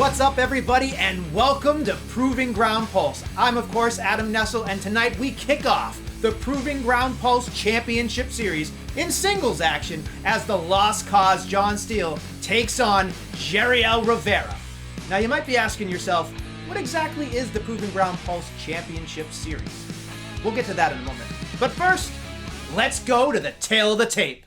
What's up, everybody, and welcome to Proving Ground Pulse. I'm, of course, Adam Nessel, and tonight we kick off the Proving Ground Pulse Championship Series in singles action as the Lost Cause John Steele takes on Jariel Rivera. Now, you might be asking yourself, what exactly is the Proving Ground Pulse Championship Series? We'll get to that in a moment. But first, let's go to the tail of the tape.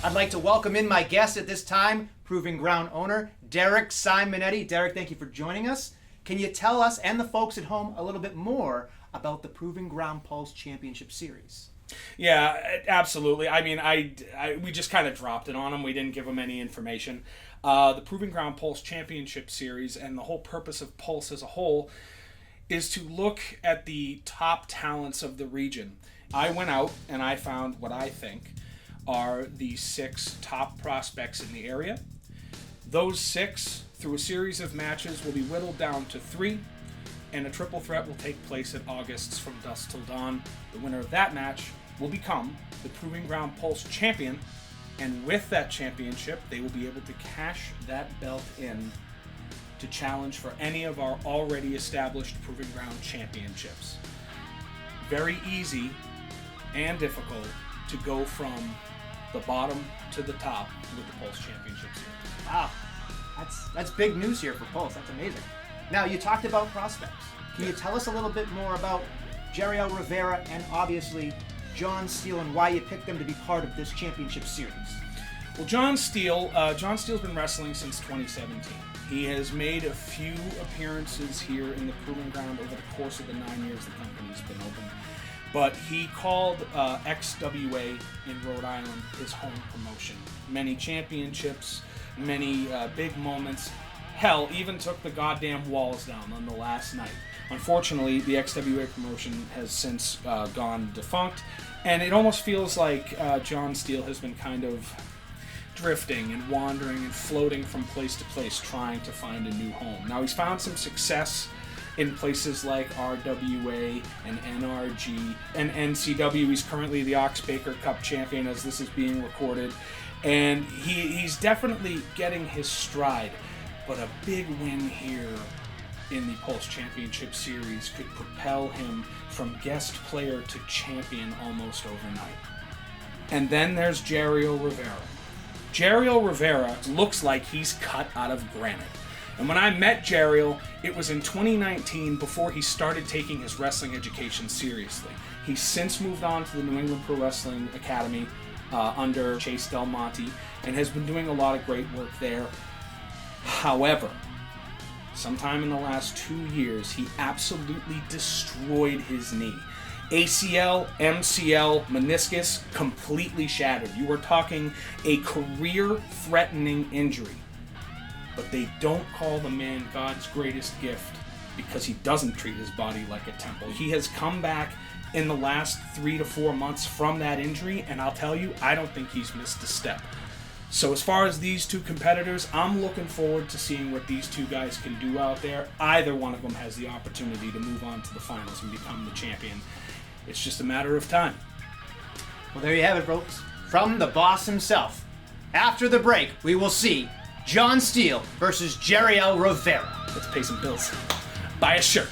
I'd like to welcome in my guest at this time, Proving Ground owner, Derek Simonetti. Derek, thank you for joining us. Can you tell us and the folks at home a little bit more about the Proving Ground Pulse Championship Series? Yeah, absolutely. I mean, we just kind of dropped it on them. We didn't give them any information. The Proving Ground Pulse Championship Series and the whole purpose of Pulse as a whole is to look at the top talents of the region. I went out and I found what I think are the 6 top prospects in the area. Those 6, through a series of matches, will be whittled down to 3, and a triple threat will take place at August's From Dusk Till Dawn. The winner of that match will become the Proving Ground Pulse champion, and with that championship, they will be able to cash that belt in to challenge for any of our already established Proving Ground championships. Very easy and difficult to go from the bottom to the top with the Pulse Championship Series. Wow, that's big news here for Pulse. That's amazing. Now, you talked about prospects. Can you tell us a little bit more about Jariel Rivera and obviously John Steele and why you picked them to be part of this championship series? Well, John Steele's been wrestling since 2017. He has made a few appearances here in the Proving Ground over the course of the 9 years the company's been open. But he called XWA in Rhode Island his home promotion. Many championships, many big moments. Hell, even took the goddamn walls down on the last night. Unfortunately, the XWA promotion has since gone defunct, and it almost feels like John Steele has been kind of drifting and wandering and floating from place to place trying to find a new home. Now, he's found some success in places like RWA and NRG and NCW. He's currently the Ox Baker Cup champion as this is being recorded, and he's definitely getting his stride. But a big win here in the Pulse Championship Series could propel him from guest player to champion almost overnight. And then there's Jariel Rivera. Jariel Rivera looks like he's cut out of granite. And when I met Jariel, it was in 2019 before he started taking his wrestling education seriously. He's since moved on to the New England Pro Wrestling Academy under Chase Del Monte and has been doing a lot of great work there. However, sometime in the last 2 years, he absolutely destroyed his knee. ACL, MCL, meniscus completely shattered. You were talking a career-threatening injury. But they don't call the man God's greatest gift because he doesn't treat his body like a temple. He has come back in the last 3 to 4 months from that injury, and I'll tell you, I don't think he's missed a step. So as far as these two competitors, I'm looking forward to seeing what these two guys can do out there. Either one of them has the opportunity to move on to the finals and become the champion. It's just a matter of time. Well, there you have it, folks. From the boss himself. After the break, we will see John Steele versus Jariel Rivera. Let's pay some bills. Buy a shirt.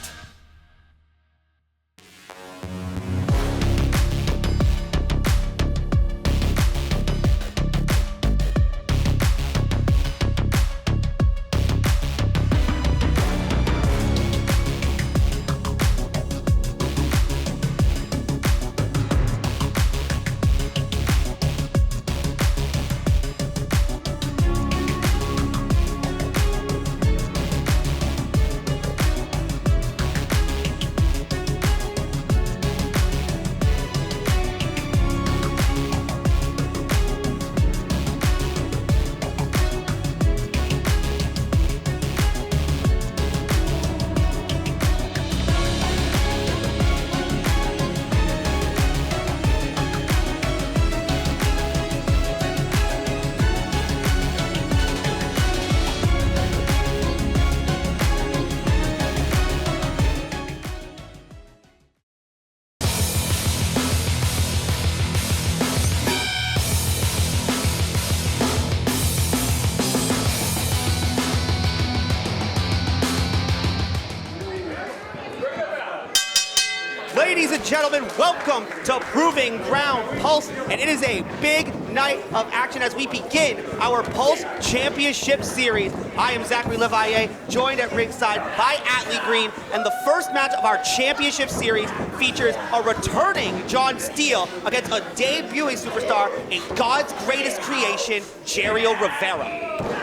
and gentlemen, welcome to Proving Ground Pulse, and it is a big night of action as we begin our Pulse Championship Series. I am Zachary Levaye, joined at ringside by Atlee Green, and the first match of our Championship Series features a returning John Steele against a debuting superstar in God's greatest creation, Jariel Rivera.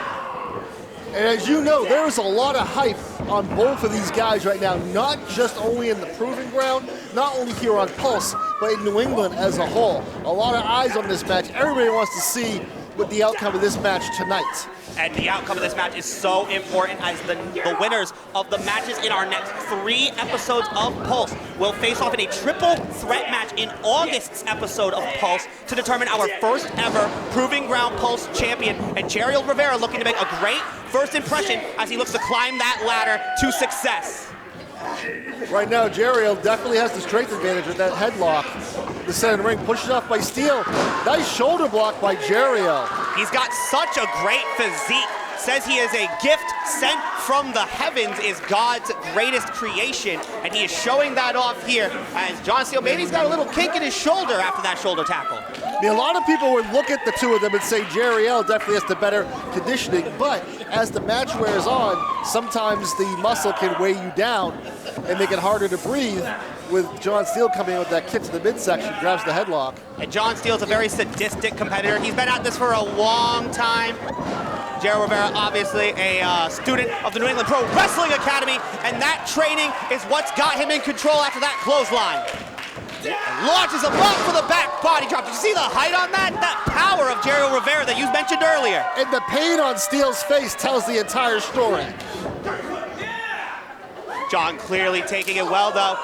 And as you know, there is a lot of hype on both of these guys right now, not just only in the Proving Ground, not only here on Pulse, but in New England as a whole. A lot of eyes on this match. Everybody wants to see what the outcome of this match tonight. And the outcome of this match is so important as the winners of the matches in our next 3 episodes of Pulse will face off in a triple threat match in August's episode of Pulse to determine our first ever Proving Ground Pulse champion. And Jariel Rivera looking to make a great first impression as he looks to climb that ladder to success. Right now, Jariel definitely has the strength advantage with that headlock. The center of the ring pushed off by Steele. Nice shoulder block by Jariel. He's got such a great physique. Says he is a gift sent from the heavens, is God's greatest creation, and he is showing that off here as John Steele, maybe he's got a little kink in his shoulder after that shoulder tackle. I mean, a lot of people would look at the two of them and say Jariel definitely has the better conditioning, but as the match wears on, sometimes the muscle can weigh you down and make it harder to breathe. With John Steele coming in with that kick to the midsection, grabs the headlock. And John Steele's a very sadistic competitor. He's been at this for a long time. Jariel Rivera, obviously a student of the New England Pro Wrestling Academy, and that training is what's got him in control after that clothesline. Launches him up for the back body drop. Did you see the height on that? That power of Jariel Rivera that you mentioned earlier. And the pain on Steele's face tells the entire story. John clearly taking it well, though.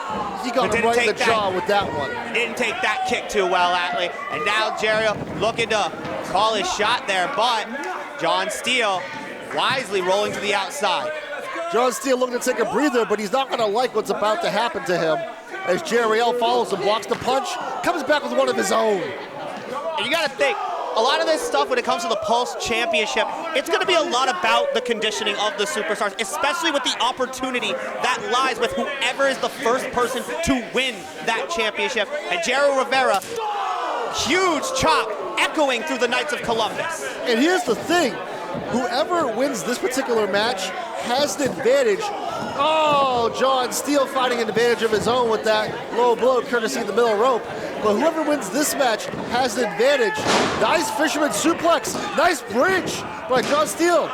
He got him right in the jaw with that one. Didn't take that kick too well, Atlee. And now Jariel looking to call his shot there, but John Steele wisely rolling to the outside. John Steele looking to take a breather, but he's not going to like what's about to happen to him. As Jariel follows and blocks the punch, comes back with one of his own. And you got to think, a lot of this stuff when it comes to the Pulse Championship, it's going to be a lot about the conditioning of the superstars, especially with the opportunity that lies with whoever is the first person to win that championship. And Jariel Rivera, huge chop echoing through the Knights of Columbus. And here's the thing, whoever wins this particular match has the advantage. Oh, John Steele finding an advantage of his own with that low blow courtesy of the middle rope. But whoever wins this match has the advantage. Nice fisherman suplex, nice bridge by John Steele.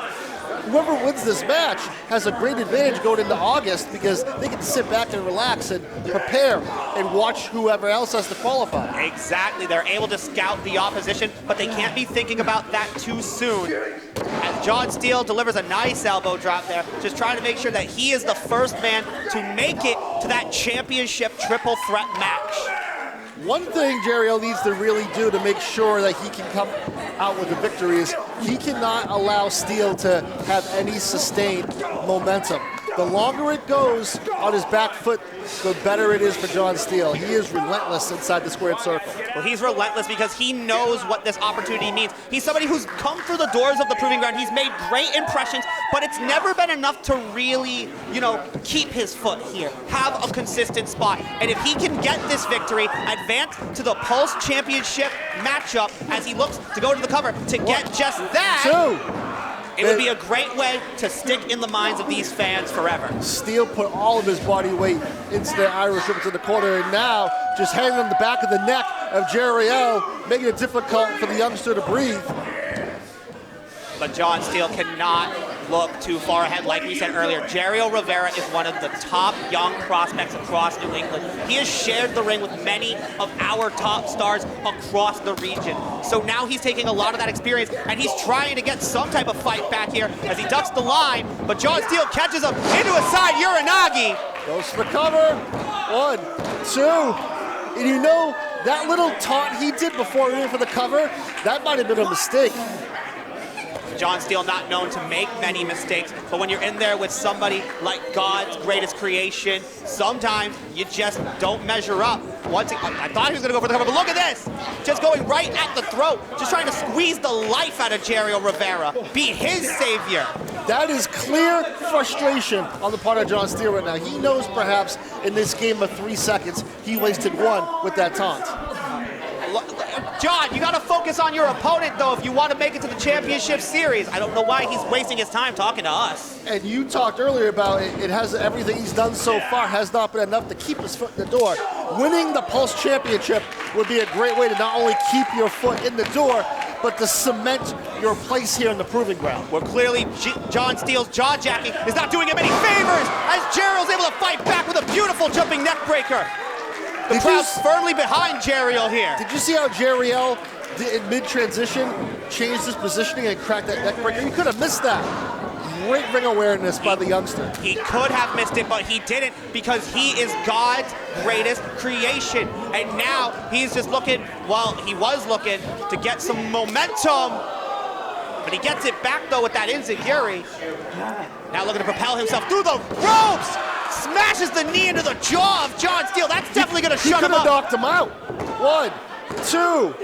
Whoever wins this match has a great advantage going into August because they can sit back and relax and prepare and watch whoever else has to qualify. Exactly, they're able to scout the opposition, but they can't be thinking about that too soon. As John Steele delivers a nice elbow drop there, just trying to make sure that he is the first man to make it to that championship triple threat match. One thing Jariel needs to really do to make sure that he can come out with a victory is he cannot allow Steele to have any sustained momentum. The longer it goes on his back foot, the better it is for John Steele. He is relentless inside the squared circle. Well, he's relentless because he knows what this opportunity means. He's somebody who's come through the doors of the Proving Ground. He's made great impressions, but it's never been enough to really, keep his foot here, have a consistent spot. And if he can get this victory, advance to the Pulse Championship matchup as he looks to go to the cover to get just that. It would be a great way to stick in the minds of these fans forever. Steele put all of his body weight into the Irish whip to the corner, and now just hanging on the back of the neck of Jariel, making it difficult for the youngster to breathe. But John Steele cannot look too far ahead. Like we said earlier, Jariel Rivera is one of the top young prospects across New England. He has shared the ring with many of our top stars across the region. So now he's taking a lot of that experience, and he's trying to get some type of fight back here as he ducks the line, but John Steele catches him into a side Uranagi. Goes for the cover. 1, 2. And that little taunt he did before he went for the cover, that might have been a mistake. John Steele not known to make many mistakes, but when you're in there with somebody like God's greatest creation, sometimes you just don't measure up. I thought he was going to go for the cover, but look at this. Just going right at the throat, just trying to squeeze the life out of Jariel Rivera, be his savior. That is clear frustration on the part of John Steele right now. He knows perhaps in this game of 3 seconds, he wasted one with that taunt. John, you got to focus on your opponent, though, if you want to make it to the championship series. I don't know why he's wasting his time talking to us. And you talked earlier about it has everything he's done so far has not been enough to keep his foot in the door. Winning the Pulse Championship would be a great way to not only keep your foot in the door, but to cement your place here in the Proving Ground. Well, clearly, John Steele's jaw-jacking is not doing him any favors, as Jariel's able to fight back with a beautiful jumping neck breaker. The crowd's firmly behind Jariel here. Did you see how Jariel, in mid-transition, changed his positioning and cracked that neck breaker? You could have missed that. Great ring awareness by the youngster. He could have missed it, but he didn't because he is God's greatest creation. And now he's just looking, well, he was looking to get some momentum. But he gets it back, though, with that enziguri. Now looking to propel himself through the ropes. Smashes the knee into the jaw of John Steele. That's definitely going to shut him up. He could have knocked him out. 1, 2.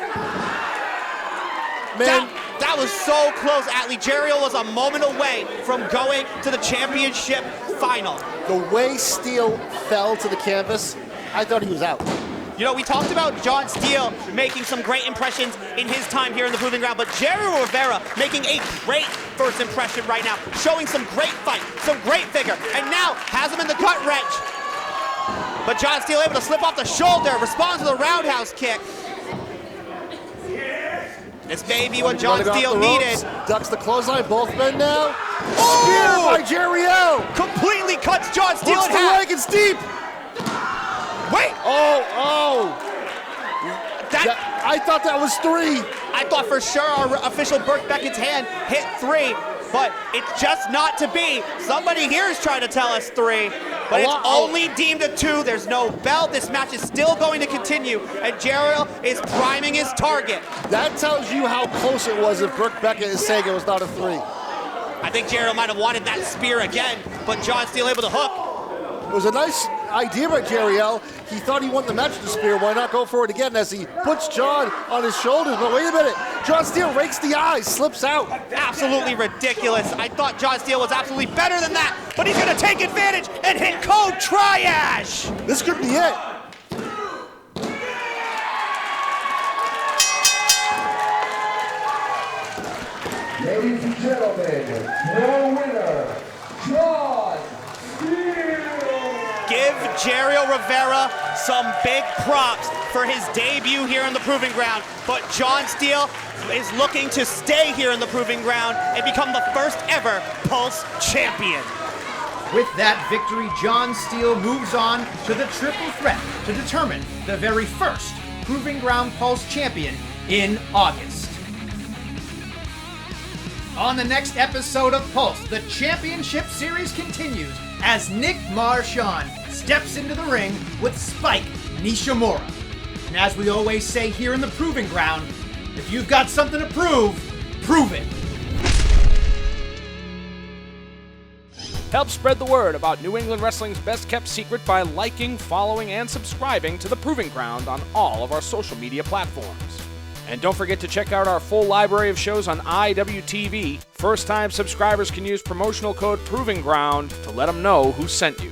Man. That was so close, Atlee. Jariel was a moment away from going to the championship final. The way Steele fell to the canvas, I thought he was out. You know, we talked about John Steele making some great impressions in his time here in the Proving Ground, but Jariel Rivera making a great first impression right now, showing some great fight, some great vigor, and now has him in the gut wrench. But John Steele able to slip off the shoulder, responds to the roundhouse kick. This may be what John Steele needed. Ducks the clothesline, both men now. Oh! Spear by Jariel. Completely cuts John Steele in half. Hooks the leg, it's deep. Wait! Oh! I thought that was 3. I thought for sure our official Burke Beckett's hand hit 3, but it's just not to be. Somebody here is trying to tell us 3, but it's only deemed a 2. There's no bell. This match is still going to continue, and Jariel is priming his target. That tells you how close it was if Burke Beckett is saying it was not a 3. I think Jariel might have wanted that spear again, but John Steele able to hook. It was a nice idea by Jariel. He thought he won the match with the spear. Why not go for it again as he puts John on his shoulders? But wait a minute. John Steele rakes the eyes, slips out. Absolutely ridiculous. I thought John Steele was absolutely better than that, but he's going to take advantage and hit code Triash. This could be it. Ladies and gentlemen, your winner, John Steele. Give Jariel Rivera some big props for his debut here in the Proving Ground, but John Steele is looking to stay here in the Proving Ground and become the first ever Pulse champion. With that victory, John Steele moves on to the triple threat to determine the very first Proving Ground Pulse champion in August. On the next episode of Pulse, the championship series continues as Nick Marchand steps into the ring with Spike Nishimura. And as we always say here in the Proving Ground, if you've got something to prove, prove it. Help spread the word about New England Wrestling's best-kept secret by liking, following, and subscribing to The Proving Ground on all of our social media platforms. And don't forget to check out our full library of shows on IWTV. First-time subscribers can use promotional code Proving Ground to let them know who sent you.